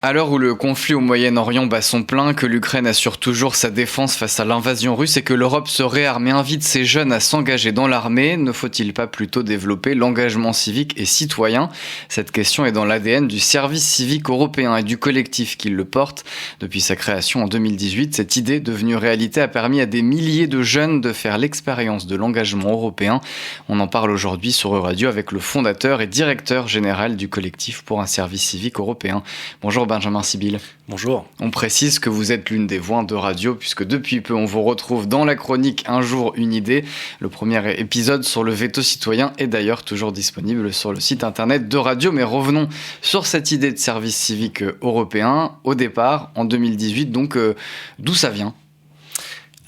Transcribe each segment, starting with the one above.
À l'heure où le conflit au Moyen-Orient bat son plein, que l'Ukraine assure toujours sa défense face à l'invasion russe et que l'Europe se réarme et invite ses jeunes à s'engager dans l'armée, ne faut-il pas plutôt développer l'engagement civique et citoyen ? Cette question est dans l'ADN du service civique européen et du collectif qui le porte. Depuis sa création en 2018, cette idée devenue réalité a permis à des milliers de jeunes de faire l'expérience de l'engagement européen. On en parle aujourd'hui sur Euradio avec le fondateur et directeur général du collectif pour un service civique européen. Bonjour Benjamin Sibyl. Bonjour. On précise que vous êtes l'une des voix de radio puisque depuis peu on vous retrouve dans la chronique Un jour une idée. Le premier épisode sur le veto citoyen est d'ailleurs toujours disponible sur le site internet de Radio. Mais revenons sur cette idée de service civique européen. Au départ, en 2018, donc d'où ça vient ?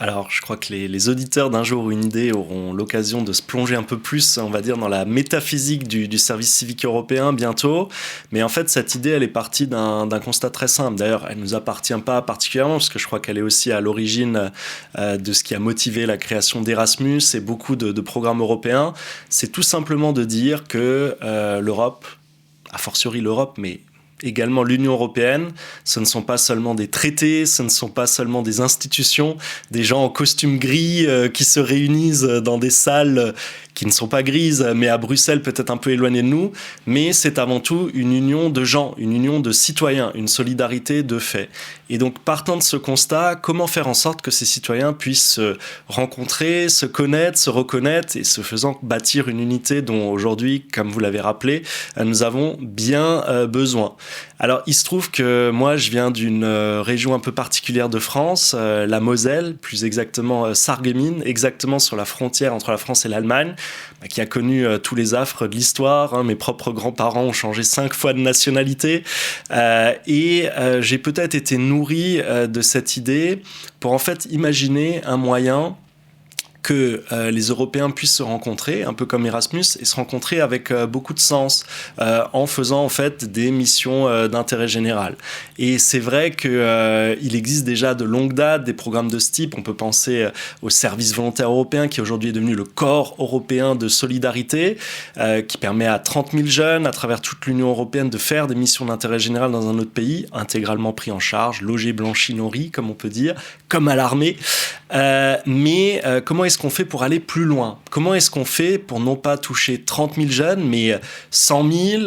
Alors, je crois que les auditeurs d'Un jour une idée auront l'occasion de se plonger un peu plus, on va dire, dans la métaphysique du service civique européen bientôt. Mais en fait, cette idée, elle est partie d'un constat très simple. D'ailleurs, elle ne nous appartient pas particulièrement, parce que je crois qu'elle est aussi à l'origine de ce qui a motivé la création d'Erasmus et beaucoup de programmes européens. C'est tout simplement de dire que l'Europe, a fortiori l'Europe, mais également l'Union européenne, ce ne sont pas seulement des traités, ce ne sont pas seulement des institutions, des gens en costume gris qui se réunissent dans des salles qui ne sont pas grises, mais à Bruxelles peut-être un peu éloignées de nous, mais c'est avant tout une union de gens, une union de citoyens, une solidarité de fait. Et donc partant de ce constat, comment faire en sorte que ces citoyens puissent se rencontrer, se connaître, se reconnaître et ce faisant bâtir une unité dont aujourd'hui, comme vous l'avez rappelé, nous avons bien besoin. Alors il se trouve que moi je viens d'une région un peu particulière de France, la Moselle, plus exactement Sarreguemines, exactement sur la frontière entre la France et l'Allemagne, qui a connu tous les affres de l'histoire. Mes propres grands-parents ont changé 5 fois de nationalité et j'ai peut-être été nourri de cette idée pour en fait imaginer un moyen que les Européens puissent se rencontrer, un peu comme Erasmus, et se rencontrer avec beaucoup de sens, en faisant en fait des missions d'intérêt général. Et c'est vrai qu'il existe déjà de longue date des programmes de ce type. On peut penser au service volontaire européen, qui aujourd'hui est devenu le corps européen de solidarité, qui permet à 30 000 jeunes à travers toute l'Union européenne de faire des missions d'intérêt général dans un autre pays, intégralement pris en charge, logés, blanchis, nourris, comme on peut dire, comme à l'armée. Mais comment est-ce qu'on fait pour aller plus loin ? Comment est-ce qu'on fait pour non pas toucher 30 000 jeunes, mais 100 000,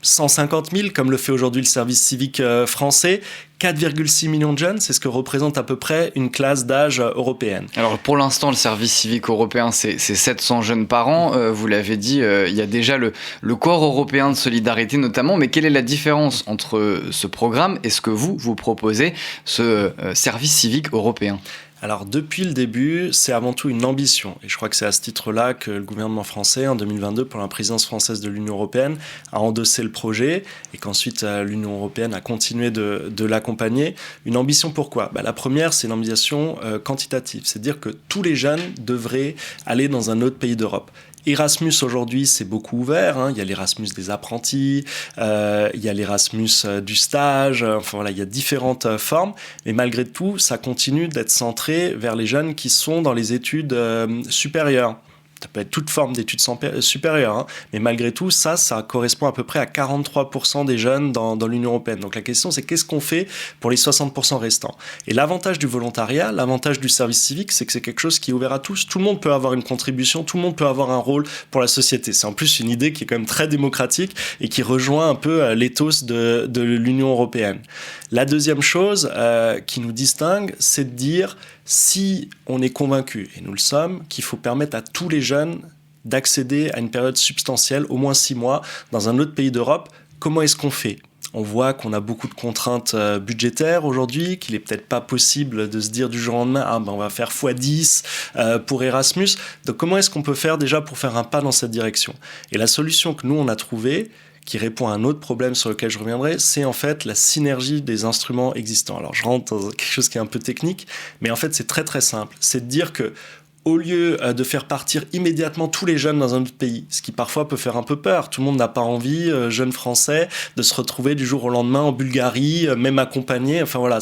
150 000, comme le fait aujourd'hui le service civique français ? 4,6 millions de jeunes, c'est ce que représente à peu près une classe d'âge européenne. Alors pour l'instant, le service civique européen, c'est 700 jeunes par an. Vous l'avez dit, il y a déjà le corps européen de solidarité notamment. Mais quelle est la différence entre ce programme et ce que vous proposez, ce service civique européen ? Alors depuis le début, c'est avant tout une ambition. Et je crois que c'est à ce titre-là que le gouvernement français, en 2022, pour la présidence française de l'Union européenne, a endossé le projet et qu'ensuite l'Union européenne a continué de l'accompagner. Une ambition pourquoi ? La première, c'est une ambition quantitative. C'est-à-dire que tous les jeunes devraient aller dans un autre pays d'Europe. Erasmus aujourd'hui, c'est beaucoup ouvert. Il y a l'Erasmus des apprentis, il y a l'Erasmus du stage. Enfin voilà, il y a différentes formes. Mais malgré tout, ça continue d'être centré vers les jeunes qui sont dans les études supérieures. Ça peut être toute forme d'études supérieures, mais malgré tout, ça correspond à peu près à 43% des jeunes dans l'Union européenne. Donc la question, c'est qu'est-ce qu'on fait pour les 60% restants ? Et l'avantage du volontariat, l'avantage du service civique, c'est que c'est quelque chose qui est ouvert à tous. Tout le monde peut avoir une contribution, tout le monde peut avoir un rôle pour la société. C'est en plus une idée qui est quand même très démocratique et qui rejoint un peu l'éthos de l'Union européenne. La deuxième chose qui nous distingue, c'est de dire si on est convaincu, et nous le sommes, qu'il faut permettre à tous les jeunes d'accéder à une période substantielle, au moins 6 mois, dans un autre pays d'Europe, comment est-ce qu'on fait ? On voit qu'on a beaucoup de contraintes budgétaires aujourd'hui, qu'il n'est peut-être pas possible de se dire du jour au lendemain, on va faire x10 pour Erasmus. Donc comment est-ce qu'on peut faire déjà pour faire un pas dans cette direction ? Et la solution que nous, on a trouvée, qui répond à un autre problème sur lequel je reviendrai, c'est en fait la synergie des instruments existants. Alors je rentre dans quelque chose qui est un peu technique, mais en fait c'est très très simple. C'est de dire que au lieu de faire partir immédiatement tous les jeunes dans un autre pays, ce qui parfois peut faire un peu peur, tout le monde n'a pas envie, jeunes français, de se retrouver du jour au lendemain en Bulgarie, même accompagnés, enfin voilà,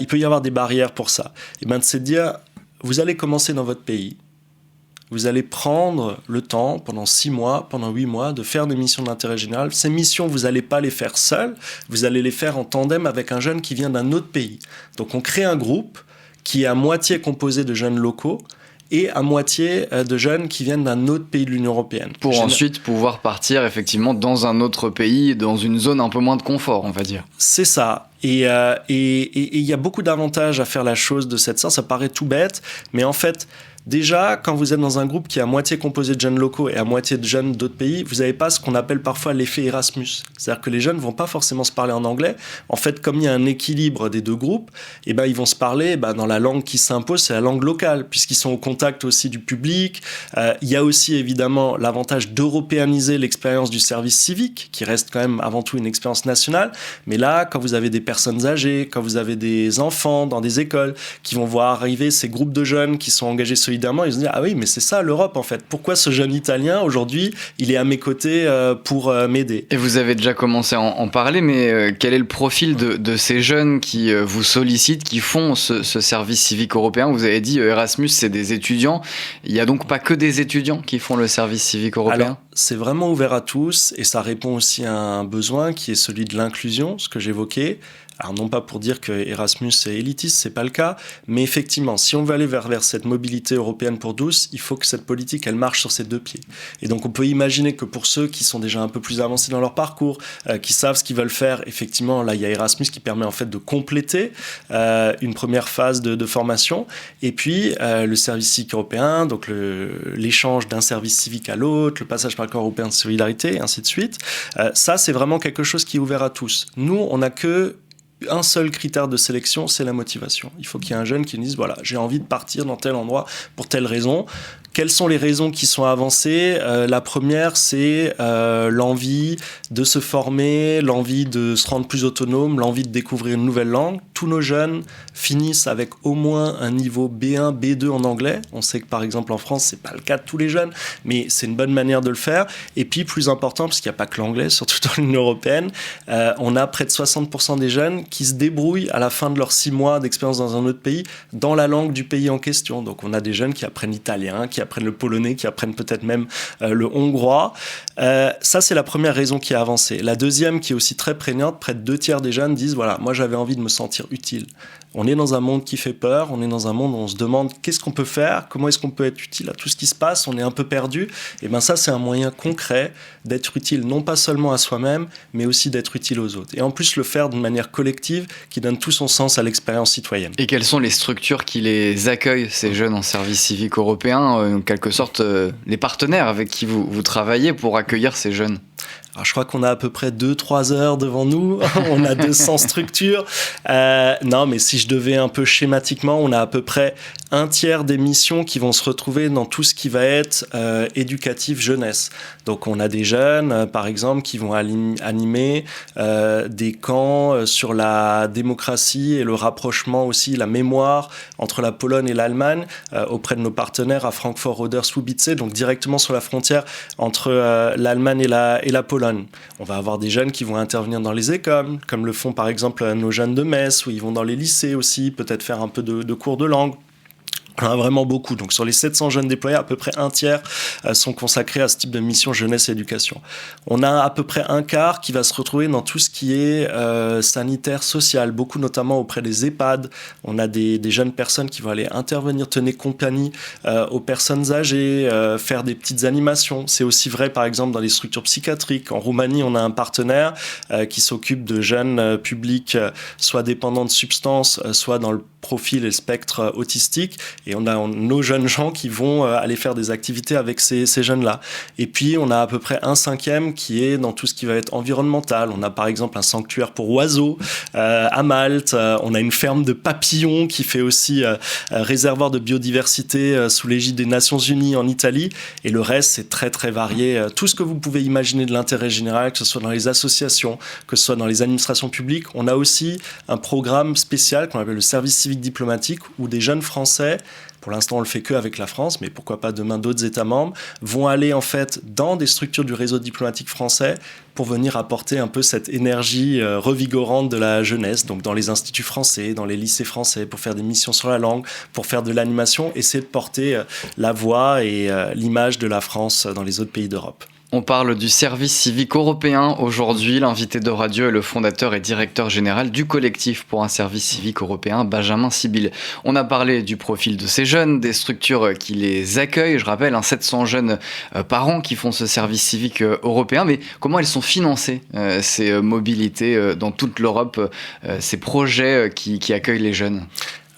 il peut y avoir des barrières pour ça. Et bien c'est de dire, vous allez commencer dans votre pays, vous allez prendre le temps, pendant 6 mois, pendant 8 mois, de faire des missions d'intérêt général. Ces missions, vous n'allez pas les faire seul, vous allez les faire en tandem avec un jeune qui vient d'un autre pays. Donc on crée un groupe qui est à moitié composé de jeunes locaux et à moitié de jeunes qui viennent d'un autre pays de l'Union européenne. Pour ensuite pouvoir partir effectivement dans un autre pays, dans une zone un peu moins de confort, on va dire. C'est ça. Et il y a beaucoup d'avantages à faire la chose de cette sorte. Ça paraît tout bête, mais en fait, déjà, quand vous êtes dans un groupe qui est à moitié composé de jeunes locaux et à moitié de jeunes d'autres pays, vous n'avez pas ce qu'on appelle parfois l'effet Erasmus. C'est-à-dire que les jeunes ne vont pas forcément se parler en anglais. En fait, comme il y a un équilibre des deux groupes, eh ben, ils vont se parler dans la langue qui s'impose, c'est la langue locale, puisqu'ils sont au contact aussi du public. Il y a aussi évidemment l'avantage d'européaniser l'expérience du service civique, qui reste quand même avant tout une expérience nationale. Mais là, quand vous avez des personnes âgées, quand vous avez des enfants dans des écoles qui vont voir arriver ces groupes de jeunes qui sont engagés solidairement, ils vont se dire « Ah oui, mais c'est ça l'Europe en fait. Pourquoi ce jeune Italien, aujourd'hui, il est à mes côtés pour m'aider ?» Et vous avez déjà commencé à en parler, mais quel est le profil de ces jeunes qui vous sollicitent, qui font ce service civique européen ? Vous avez dit Erasmus, c'est des étudiants. Il n'y a donc pas que des étudiants qui font le service civique européen ? Alors, c'est vraiment ouvert à tous et ça répond aussi à un besoin qui est celui de l'inclusion, ce que j'évoquais. Alors non pas pour dire que Erasmus est élitiste, c'est pas le cas, mais effectivement, si on veut aller vers cette mobilité européenne pour tous, il faut que cette politique, elle marche sur ses deux pieds. Et donc on peut imaginer que pour ceux qui sont déjà un peu plus avancés dans leur parcours, qui savent ce qu'ils veulent faire, effectivement, là il y a Erasmus qui permet en fait de compléter une première phase de formation, et puis le service civique européen, donc l'échange d'un service civique à l'autre, le passage par le corps européen de solidarité, et ainsi de suite. Ça, c'est vraiment quelque chose qui est ouvert à tous. Nous, on n'a que un seul critère de sélection, c'est la motivation. Il faut qu'il y ait un jeune qui nous dise, voilà, j'ai envie de partir dans tel endroit pour telle raison. Quelles sont les raisons qui sont avancées ? La première, c'est l'envie de se former, l'envie de se rendre plus autonome, l'envie de découvrir une nouvelle langue. Tous nos jeunes finissent avec au moins un niveau B1, B2 en anglais. On sait que par exemple en France, c'est pas le cas de tous les jeunes, mais c'est une bonne manière de le faire. Et puis plus important, parce qu'il n'y a pas que l'anglais, surtout dans l'Union européenne, on a près de 60% des jeunes qui se débrouillent à la fin de leurs 6 mois d'expérience dans un autre pays, dans la langue du pays en question. Donc on a des jeunes qui apprennent l'italien, qui apprennent le polonais, qui apprennent peut-être même le hongrois. Ça, c'est la première raison qui a avancé. La deuxième, qui est aussi très prégnante, près de 2/3 des jeunes disent, voilà, moi j'avais envie de me sentir utile. On est dans un monde qui fait peur, on est dans un monde où on se demande qu'est-ce qu'on peut faire, comment est-ce qu'on peut être utile à tout ce qui se passe, on est un peu perdu. Et bien ça, c'est un moyen concret d'être utile, non pas seulement à soi-même, mais aussi d'être utile aux autres. Et en plus, le faire d'une manière collective qui donne tout son sens à l'expérience citoyenne. Et quelles sont les structures qui les accueillent, ces jeunes en service civique européen, en quelque sorte les partenaires avec qui vous travaillez pour accueillir ces jeunes ? Alors, je crois qu'on a à peu près 2-3 heures devant nous. On a 200 structures. Non, mais si je devais un peu schématiquement, on a à peu près 1/3 des missions qui vont se retrouver dans tout ce qui va être éducatif jeunesse. Donc, on a des jeunes, par exemple, qui vont animer des camps sur la démocratie et le rapprochement aussi, la mémoire entre la Pologne et l'Allemagne auprès de nos partenaires à Francfort-Oder-Słubice, donc directement sur la frontière entre l'Allemagne et la Pologne. On va avoir des jeunes qui vont intervenir dans les écoles, comme le font par exemple nos jeunes de Metz, où ils vont dans les lycées aussi, peut-être faire un peu de cours de langue. On en a vraiment beaucoup. Donc, sur les 700 jeunes déployés, à peu près 1/3 sont consacrés à ce type de mission jeunesse et éducation. On a à peu près 1/4 qui va se retrouver dans tout ce qui est sanitaire, social, beaucoup notamment auprès des EHPAD. On a des jeunes personnes qui vont aller intervenir, tenir compagnie aux personnes âgées, faire des petites animations. C'est aussi vrai, par exemple, dans les structures psychiatriques. En Roumanie, on a un partenaire qui s'occupe de jeunes publics, soit dépendants de substances, soit dans le profil et le spectre autistique. Et on a nos jeunes gens qui vont aller faire des activités avec ces jeunes-là. Et puis, on a à peu près 1/5 qui est dans tout ce qui va être environnemental. On a par exemple un sanctuaire pour oiseaux à Malte. On a une ferme de papillons qui fait aussi réservoir de biodiversité sous l'égide des Nations Unies en Italie. Et le reste, c'est très, très varié. Tout ce que vous pouvez imaginer de l'intérêt général, que ce soit dans les associations, que ce soit dans les administrations publiques. On a aussi un programme spécial qu'on appelle le service civique diplomatique où des jeunes Français pour l'instant on le fait que avec la France, mais pourquoi pas demain d'autres États membres, vont aller en fait dans des structures du réseau diplomatique français pour venir apporter un peu cette énergie revigorante de la jeunesse, donc dans les instituts français, dans les lycées français, pour faire des missions sur la langue, pour faire de l'animation, essayer de porter la voix et l'image de la France dans les autres pays d'Europe. On parle du service civique européen aujourd'hui. L'invité de radio est le fondateur et directeur général du collectif pour un service civique européen, Benjamin Sibylle. On a parlé du profil de ces jeunes, des structures qui les accueillent. Je rappelle, 700 jeunes par an qui font ce service civique européen. Mais comment elles sont financées, ces mobilités dans toute l'Europe, ces projets qui accueillent les jeunes ?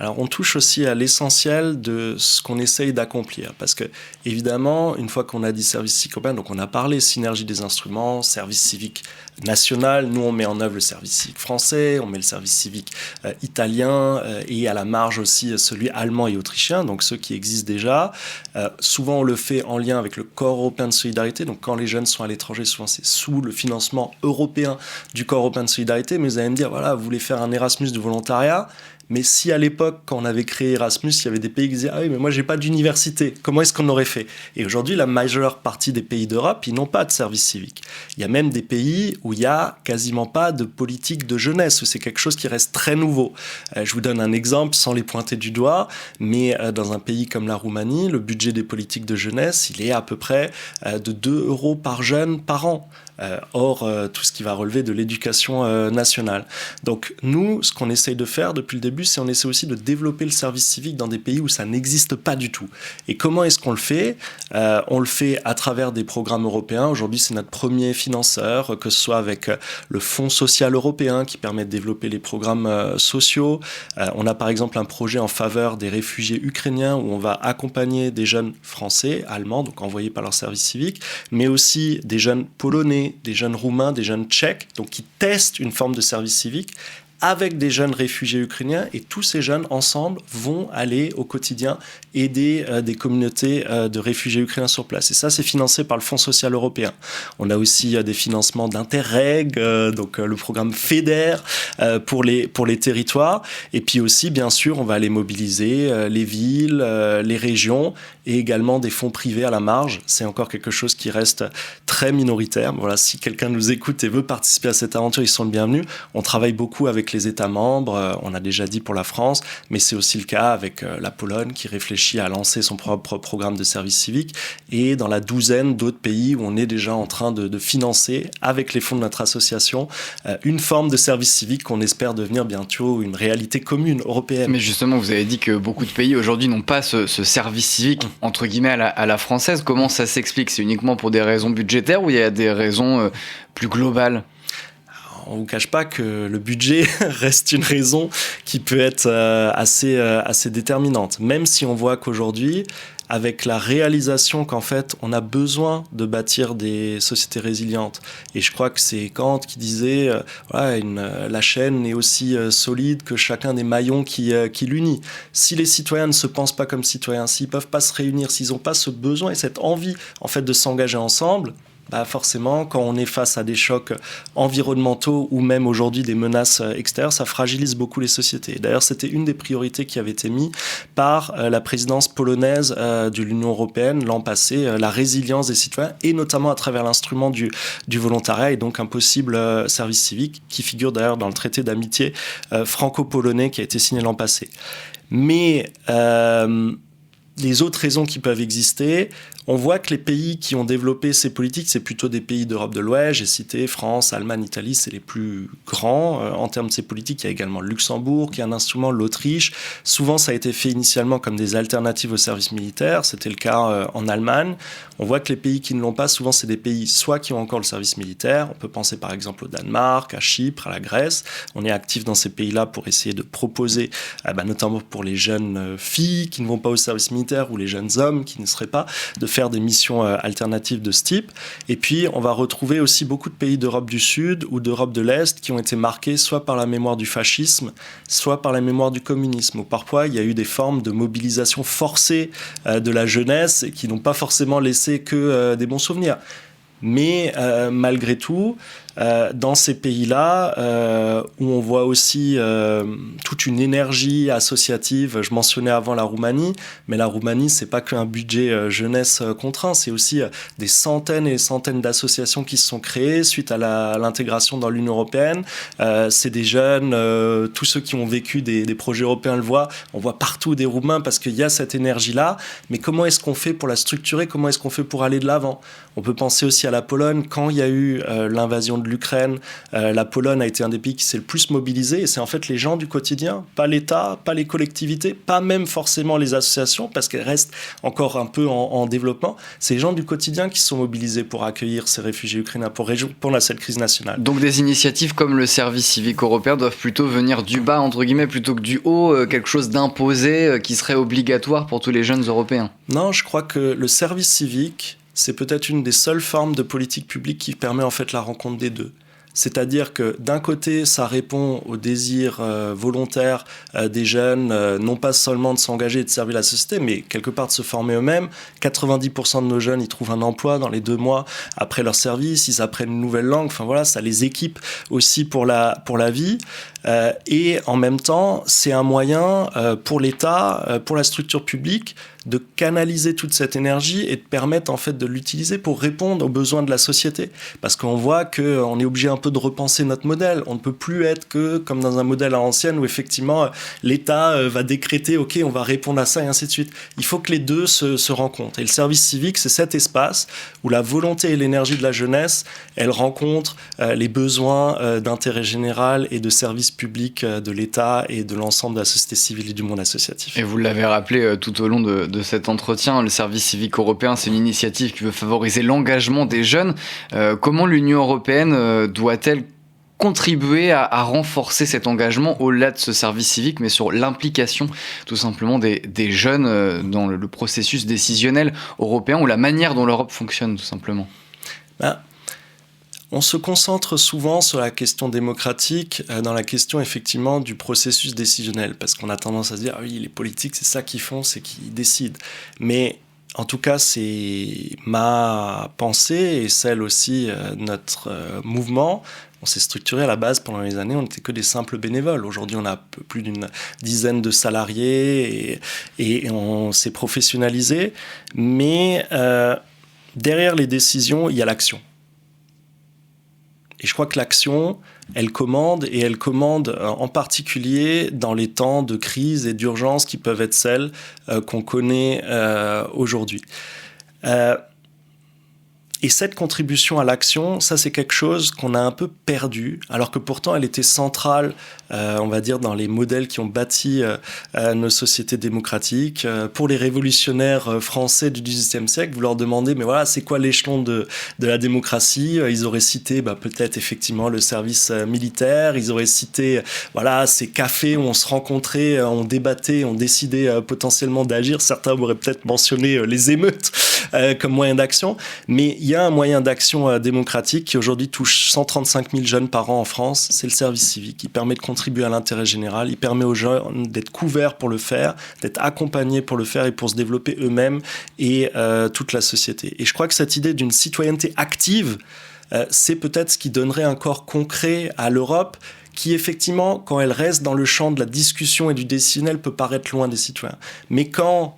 Alors, on touche aussi à l'essentiel de ce qu'on essaye d'accomplir. Parce que, évidemment, une fois qu'on a dit service civique européen, donc on a parlé synergie des instruments, service civique national. Nous, on met en œuvre le service civique français, on met le service civique italien et à la marge aussi celui allemand et autrichien, donc ceux qui existent déjà. Souvent, on le fait en lien avec le Corps européen de solidarité. Donc, quand les jeunes sont à l'étranger, souvent, c'est sous le financement européen du Corps européen de solidarité. Mais vous allez me dire, voilà, vous voulez faire un Erasmus de volontariat. Mais si à l'époque, quand on avait créé Erasmus, il y avait des pays qui disaient « Ah oui, mais moi, j'ai pas d'université. Comment est-ce qu'on aurait fait ?» Et aujourd'hui, la majeure partie des pays d'Europe, ils n'ont pas de service civique. Il y a même des pays où il y a quasiment pas de politique de jeunesse, où c'est quelque chose qui reste très nouveau. Je vous donne un exemple sans les pointer du doigt, mais dans un pays comme la Roumanie, le budget des politiques de jeunesse, il est à peu près de 2 € par jeune par an. Hors tout ce qui va relever de l'éducation nationale. Donc nous, ce qu'on essaye de faire depuis le début, c'est on essaie aussi de développer le service civique dans des pays où ça n'existe pas du tout. Et comment est-ce qu'on le fait ? On le fait à travers des programmes européens. Aujourd'hui, c'est notre premier financeur, que ce soit avec le Fonds social européen qui permet de développer les programmes sociaux. On a par exemple un projet en faveur des réfugiés ukrainiens où on va accompagner des jeunes français, allemands, donc envoyés par leur service civique, mais aussi des jeunes polonais, des jeunes roumains, des jeunes tchèques, donc qui testent une forme de service civique avec des jeunes réfugiés ukrainiens, et tous ces jeunes ensemble vont aller au quotidien aider des communautés de réfugiés ukrainiens sur place. Et ça, c'est financé par le Fonds social européen. On a aussi des financements d'Interreg, donc le programme FEDER pour les territoires. Et puis aussi, bien sûr, on va aller mobiliser les villes, les régions, et également des fonds privés à la marge. C'est encore quelque chose qui reste très minoritaire. Voilà, si quelqu'un nous écoute et veut participer à cette aventure, ils sont le bienvenu. On travaille beaucoup avec les États membres, on a déjà dit pour la France, mais c'est aussi le cas avec la Pologne qui réfléchit à lancer son propre programme de service civique, et dans la douzaine d'autres pays où on est déjà en train de financer, avec les fonds de notre association, une forme de service civique qu'on espère devenir bientôt une réalité commune européenne. Mais justement, vous avez dit que beaucoup de pays aujourd'hui n'ont pas ce service civique, entre guillemets, à la française. Comment ça s'explique ? C'est uniquement pour des raisons budgétaires ou il y a des raisons plus globales ? On ne vous cache pas que le budget reste une raison qui peut être assez déterminante. Même si on voit qu'aujourd'hui, avec la réalisation qu'en fait, on a besoin de bâtir des sociétés résilientes. Et je crois que c'est Kant qui disait la chaîne est aussi solide que chacun des maillons qui l'unit. Si les citoyens ne se pensent pas comme citoyens, s'ils ne peuvent pas se réunir, s'ils n'ont pas ce besoin et cette envie en fait, de s'engager ensemble, forcément, quand on est face à des chocs environnementaux ou même aujourd'hui des menaces extérieures, ça fragilise beaucoup les sociétés. D'ailleurs, c'était une des priorités qui avait été mise par la présidence polonaise de l'Union européenne l'an passé, la résilience des citoyens, et notamment à travers l'instrument du volontariat, et donc un possible service civique qui figure d'ailleurs dans le traité d'amitié franco-polonais qui a été signé l'an passé. Mais les autres raisons qui peuvent exister, on voit que les pays qui ont développé ces politiques, c'est plutôt des pays d'Europe de l'Ouest. J'ai cité France, Allemagne, Italie, c'est les plus grands en termes de ces politiques. Il y a également le Luxembourg qui est un instrument, l'Autriche. Souvent, ça a été fait initialement comme des alternatives au service militaire. C'était le cas en Allemagne. On voit que les pays qui ne l'ont pas, souvent, c'est des pays soit qui ont encore le service militaire. On peut penser par exemple au Danemark, à Chypre, à la Grèce. On est actif dans ces pays-là pour essayer de proposer, notamment pour les jeunes filles qui ne vont pas au service militaire ou les jeunes hommes qui ne seraient pas, de faire des missions alternatives de ce type. Et puis, on va retrouver aussi beaucoup de pays d'Europe du Sud ou d'Europe de l'Est qui ont été marqués soit par la mémoire du fascisme, soit par la mémoire du communisme, où parfois il y a eu des formes de mobilisation forcée de la jeunesse qui n'ont pas forcément laissé que des bons souvenirs. Mais malgré tout, dans ces pays-là, où on voit aussi toute une énergie associative. Je mentionnais avant la Roumanie, mais la Roumanie, c'est pas qu'un budget jeunesse contraint, c'est aussi des centaines et des centaines d'associations qui se sont créées suite à l'intégration dans l'Union européenne. C'est des jeunes, tous ceux qui ont vécu des projets européens le voient, on voit partout des Roumains parce qu'il y a cette énergie-là, mais comment est-ce qu'on fait pour la structurer, comment est-ce qu'on fait pour aller de l'avant? On peut penser aussi à la Pologne. Quand il y a eu l'invasion de l'Ukraine, la Pologne a été un des pays qui s'est le plus mobilisé, et c'est en fait les gens du quotidien, pas l'État, pas les collectivités, pas même forcément les associations, parce qu'elles restent encore un peu en développement. C'est les gens du quotidien qui sont mobilisés pour accueillir ces réfugiés ukrainiens, pour répondre à cette crise nationale. Donc des initiatives comme le service civique européen doivent plutôt venir du bas, entre guillemets, plutôt que du haut, quelque chose d'imposé qui serait obligatoire pour tous les jeunes européens. Non, je crois que le service civique, c'est peut-être une des seules formes de politique publique qui permet en fait la rencontre des deux. C'est-à-dire que d'un côté, ça répond au désir volontaire des jeunes, non pas seulement de s'engager et de servir la société, mais quelque part de se former eux-mêmes. 90% de nos jeunes, ils trouvent un emploi dans les 2 mois après leur service, ils apprennent une nouvelle langue, enfin voilà, ça les équipe aussi pour la vie. Et en même temps, c'est un moyen pour l'État, pour la structure publique, de canaliser toute cette énergie et de permettre en fait de l'utiliser pour répondre aux besoins de la société. Parce qu'on voit qu'on est obligé un peu de repenser notre modèle. On ne peut plus être que comme dans un modèle à l'ancienne où effectivement l'État va décréter « ok, on va répondre à ça » et ainsi de suite. Il faut que les deux se rencontrent. Et le service civique, c'est cet espace où la volonté et l'énergie de la jeunesse, elles rencontrent les besoins d'intérêt général et de service public de l'État et de l'ensemble de la société civile et du monde associatif. Et vous l'avez rappelé tout au long de cet entretien, le service civique européen, c'est une initiative qui veut favoriser l'engagement des jeunes. Comment l'Union européenne doit-elle contribuer à renforcer cet engagement au-delà de ce service civique, mais sur l'implication tout simplement des jeunes dans le processus décisionnel européen ou la manière dont l'Europe fonctionne tout simplement? On se concentre souvent sur la question démocratique, dans la question effectivement du processus décisionnel, parce qu'on a tendance à se dire ah oui, les politiques c'est ça qu'ils font, c'est qu'ils décident. Mais en tout cas, c'est ma pensée et celle aussi de notre mouvement. On s'est structuré à la base pendant les années, on n'était que des simples bénévoles. Aujourd'hui, on a plus d'une dizaine de salariés et on s'est professionnalisé. Mais derrière les décisions, il y a l'action. Et je crois que l'action, elle commande en particulier dans les temps de crise et d'urgence qui peuvent être celles qu'on connaît aujourd'hui. Et cette contribution à l'action, ça c'est quelque chose qu'on a un peu perdu, alors que pourtant elle était centrale, on va dire, dans les modèles qui ont bâti nos sociétés démocratiques. Pour les révolutionnaires français du XVIIIe siècle, vous leur demandez, mais voilà, c'est quoi l'échelon de la démocratie? Ils auraient cité peut-être effectivement le service militaire, ils auraient cité voilà, ces cafés où on se rencontrait, on débattait, on décidait potentiellement d'agir. Certains auraient peut-être mentionné les émeutes comme moyen d'action, mais il y a un moyen d'action démocratique qui aujourd'hui touche 135 000 jeunes par an en France, c'est le service civique. Il permet de contribuer à l'intérêt général, il permet aux jeunes d'être couverts pour le faire, d'être accompagnés pour le faire et pour se développer eux-mêmes et toute la société. Et je crois que cette idée d'une citoyenneté active, c'est peut-être ce qui donnerait un corps concret à l'Europe qui effectivement, quand elle reste dans le champ de la discussion et du décisionnel, peut paraître loin des citoyens. Mais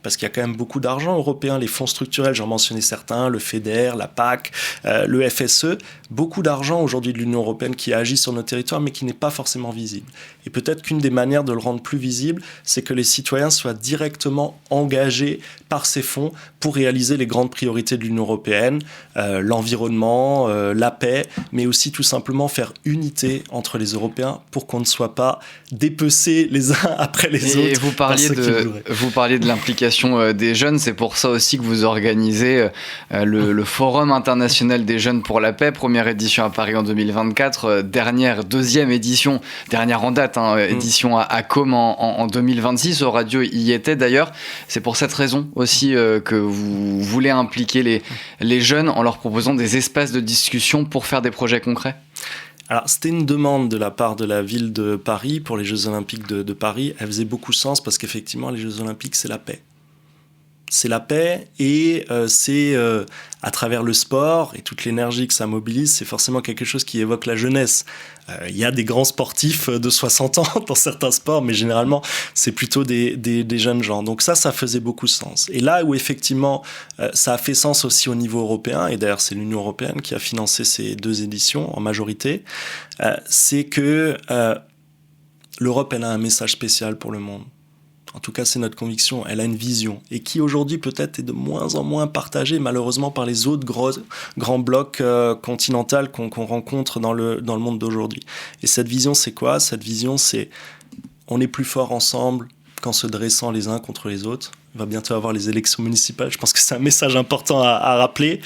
parce qu'il y a quand même beaucoup d'argent européen, les fonds structurels, j'en mentionnais certains, le FEDER, la PAC, le FSE, beaucoup d'argent aujourd'hui de l'Union européenne qui agit sur nos territoires, mais qui n'est pas forcément visible. Et peut-être qu'une des manières de le rendre plus visible, c'est que les citoyens soient directement engagés par ces fonds pour réaliser les grandes priorités de l'Union européenne, l'environnement, la paix, mais aussi tout simplement faire unité entre les Européens pour qu'on ne soit pas dépecés les uns après les autres. Et vous parliez de l'implication des jeunes, c'est pour ça aussi que vous organisez le Forum international des jeunes pour la paix, première édition à Paris en 2024, deuxième édition, dernière en date, édition à Com en 2026, au radio y était d'ailleurs. C'est pour cette raison aussi que vous voulez impliquer les jeunes en leur proposant des espaces de discussion pour faire des projets concrets? Alors, c'était une demande de la part de la ville de Paris pour les Jeux Olympiques de Paris. Elle faisait beaucoup sens parce qu'effectivement, les Jeux Olympiques, c'est la paix. c'est la paix et c'est à travers le sport et toute l'énergie que ça mobilise, c'est forcément quelque chose qui évoque la jeunesse. Il y a des grands sportifs de 60 ans dans certains sports, mais généralement, c'est plutôt des jeunes gens. Donc ça faisait beaucoup de sens. Et là où effectivement, ça a fait sens aussi au niveau européen, et d'ailleurs c'est l'Union européenne qui a financé ces 2 éditions en majorité, c'est que l'Europe, elle a un message spécial pour le monde. En tout cas, c'est notre conviction. Elle a une vision et qui aujourd'hui peut-être est de moins en moins partagée malheureusement par les autres grands blocs continentaux qu'on rencontre dans le monde d'aujourd'hui. Et cette vision, c'est quoi ? Cette vision, c'est on est plus fort ensemble qu'en se dressant les uns contre les autres. On va bientôt avoir les élections municipales. Je pense que c'est un message important à rappeler.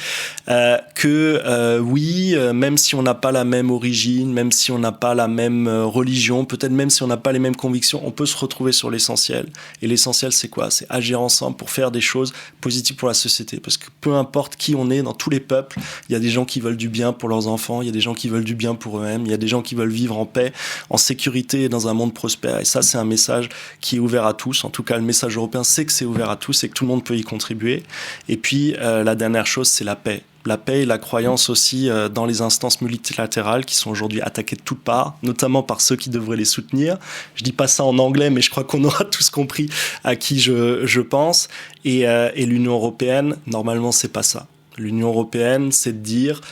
Oui, même si on n'a pas la même origine, même si on n'a pas la même religion, peut-être même si on n'a pas les mêmes convictions, on peut se retrouver sur l'essentiel. Et l'essentiel, c'est quoi ? C'est agir ensemble pour faire des choses positives pour la société. Parce que peu importe qui on est, dans tous les peuples, il y a des gens qui veulent du bien pour leurs enfants, il y a des gens qui veulent du bien pour eux-mêmes, il y a des gens qui veulent vivre en paix, en sécurité et dans un monde prospère. Et ça, c'est un message qui est ouvert à tous. En tout cas, le message européen, c'est que c'est ouvert à tous et que tout le monde peut y contribuer. Et puis, la dernière chose, c'est la paix. La paix et la croyance aussi dans les instances multilatérales qui sont aujourd'hui attaquées de toutes parts, notamment par ceux qui devraient les soutenir. Je dis pas ça en anglais, mais je crois qu'on aura tous compris à qui je pense. Et l'Union européenne, normalement, c'est pas ça. L'Union européenne, c'est de dire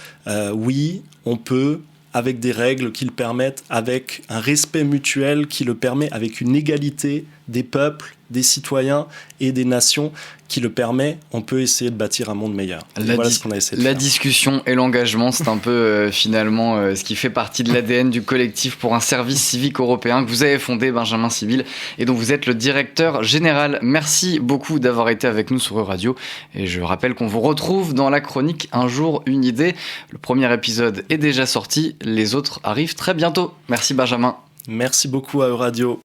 oui, on peut, avec des règles qui le permettent, avec un respect mutuel qui le permet, avec une égalité des peuples, des citoyens et des nations qui le permet, on peut essayer de bâtir un monde meilleur. Voilà ce qu'on a essayé de faire. La discussion et l'engagement, c'est un peu finalement ce qui fait partie de l'ADN du collectif pour un service civique européen que vous avez fondé, Benjamin Sibylle, et dont vous êtes le directeur général. Merci beaucoup d'avoir été avec nous sur Euradio. Et je rappelle qu'on vous retrouve dans la chronique Un jour, une idée. Le premier épisode est déjà sorti, les autres arrivent très bientôt. Merci Benjamin. Merci beaucoup à Euradio.